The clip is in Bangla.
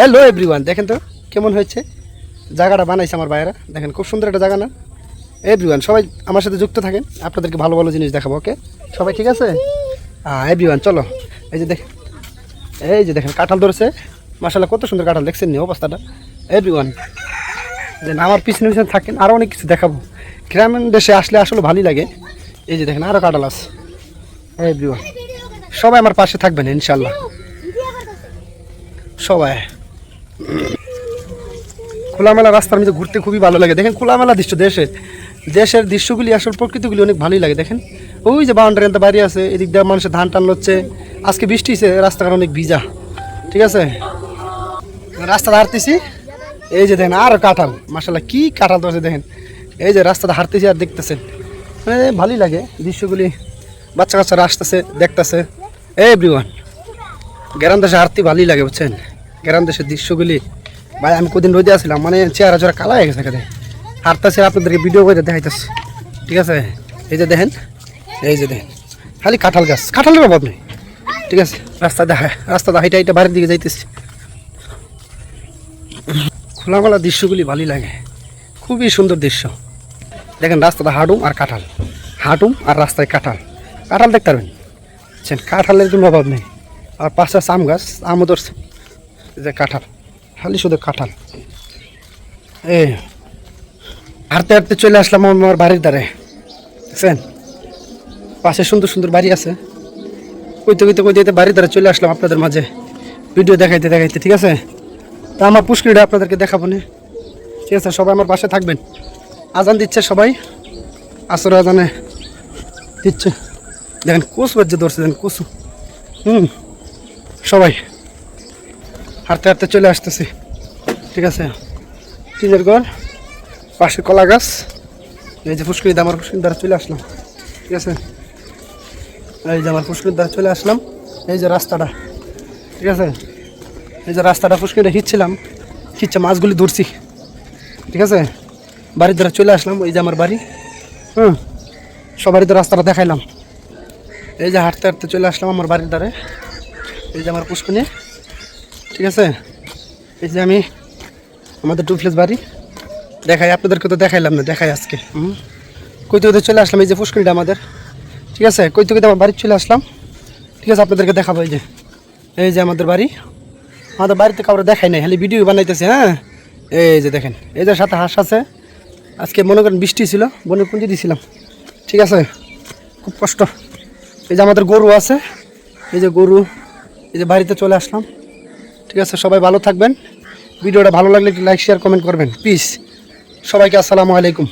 হ্যালো এভরিওয়ান, দেখেন তো কেমন হয়েছে জায়গাটা বানাইছে আমার ভাইয়েরা। দেখেন খুব সুন্দর একটা জায়গা না? এভরিওয়ান সবাই আমার সাথে যুক্ত থাকেন, আপনাদেরকে ভালো ভালো জিনিস দেখাবো। ওকে সবাই ঠিক আছে? হ্যাঁ এভরিওয়ান চলো। এই যে দেখেন কাঁঠাল ধরেছে, মাশাআল্লাহ কত সুন্দর কাঁঠাল, দেখছেন নি অবস্থাটা? এভরিওয়ান যে আমার পিছনে পিছনে থাকেন, আরও অনেক কিছু দেখাবো। গ্রামীণ দেশে আসলে আসলে ভালোই লাগে। এই যে দেখেন আরও কাঁঠাল আছে। এভরিওয়ান সবাই আমার পাশে থাকবেন ইনশাল্লাহ, সবাই। খোলামেলা রাস্তার মধ্যে ঘুরতে খুবই ভালো লাগে। দেখেন খোলামেলা দৃশ্য, দেশের দৃশ্যগুলি আসলে প্রকৃতিগুলি অনেক ভালোই লাগে। দেখেন ওই যে বাউন্ডারি একটা বাড়ি আছে, এদিক দিয়ে মানুষের ধান টান লচ্ছে। আজকে বৃষ্টি হয়েছে, রাস্তাঘাট অনেক ভিজা, ঠিক আছে? রাস্তাটা হাঁটতেছি, এই যে দেখেন আর কাঁঠাল, মাশাআল্লাহ কি কাঁঠাল তো আছে দেখেন। এই যে রাস্তাটা হাঁটতেছি আর দেখতেছেন, মানে ভালোই লাগে দৃশ্যগুলি। বাচ্চা কাচ্চারা আসতেছে দেখতেছে। এভরিওয়ান গ্রাম দেশে হাঁটতে ভালোই লাগে বুঝছেন, গ্রাম দেশের দৃশ্যগুলি। ভাই আমি কদিন রোদে আসছিলাম, মানে চেহারা চোরা কালা হয়ে গেছে এখানে। হাঁটতেছে আপনাদেরকে ভিডিও করে দেখাইতেছে, ঠিক আছে? এই যে দেখেন, এই যে দেখেন খালি কাঁঠাল গাছ, কাঁঠালের অভাব নেই, ঠিক আছে? রাস্তা হাইটা হাইটা বাড়ির দিকে যাইতেছি। খোলামেলা দৃশ্যগুলি ভালোই লাগে, খুবই সুন্দর দৃশ্য। দেখেন রাস্তাটা হাঁটুম আর কাঁঠাল, হাঁটুম আর রাস্তায় কাঁঠাল, কাঁঠাল দেখতে পারবেন বুঝছেন, কাঁঠালের কোনো অভাব নেই। আর পাশে আম গাছ, আমও ধরছে, যে কাঁঠাল, খালি শুধু কাঁঠাল। এই হাঁটতে হাঁটতে চলে আসলাম আমার বাড়ির ধারে, বুঝছেন? পাশে সুন্দর সুন্দর বাড়ি আছে। কইতে বাড়ির ধারে চলে আসলাম আপনাদের মাঝে ভিডিও দেখাইতে দেখাইতে, ঠিক আছে? তা আমার পুষ্করিটা আপনাদেরকে দেখাবো না, ঠিক আছে? সবাই আমার পাশে থাকবেন। আজান দিচ্ছে সবাই, আসর আজানে দিচ্ছে। দেখেন কচু বাজ্যে ধরছে, দেখেন কচু। সবাই হাঁটতে হাঁটতে চলে আসতেছি, ঠিক আছে? টিনের ঘর, পাশে কলা গাছ। এই যে পুষ্করিতে আমার পুষ্করির দ্বারা চলে আসলাম, ঠিক আছে? এই যে আমার পুষ্করির দ্বারা চলে আসলাম। এই যে রাস্তাটা, ঠিক আছে? এই যে রাস্তাটা পুষ্করিটা খিচ্ছে মাছগুলি ধরছি, ঠিক আছে? বাড়ির দ্বারা চলে আসলাম, এই যে আমার বাড়ি। সবারই তো রাস্তাটা দেখাইলাম। এই যে হাঁটতে হাঁটতে চলে আসলাম আমার বাড়ির দ্বারে। এই যে আমার পুষ্করিণী, ঠিক আছে? এই যে আমি আমাদের ডুপ্লেক্স বাড়ি দেখাই, আপনাদেরকে তো দেখাইলাম না, দেখাই আজকে। কইতে চলে আসলাম, এই যে পুষ্করিণীটা আমাদের, ঠিক আছে? কইতে আমার বাড়ি চলে আসলাম, ঠিক আছে? আপনাদেরকে দেখাবো। এই যে আমাদের বাড়ি, আমাদের বাড়িতে কাউরে দেখাই নাই, খালি ভিডিও বানাইতেছে। হ্যাঁ এই যে দেখেন, এই যে সাথে হাঁস আছে। আজকে মনে করেন বৃষ্টি ছিল, বনে পুঁজি দিয়েছিলাম, ঠিক আছে? খুব কষ্ট। এই যে আমাদের গরু আছে, এই যে গরু। এই যে বাড়িতে চলে আসলাম, ঠিক আছে? সবাই ভালো থাকবেন। ভিডিওটা ভালো লাগলে লাইক শেয়ার কমেন্ট করবেন, প্লিজ। সবাইকে আসসালামু আলাইকুম।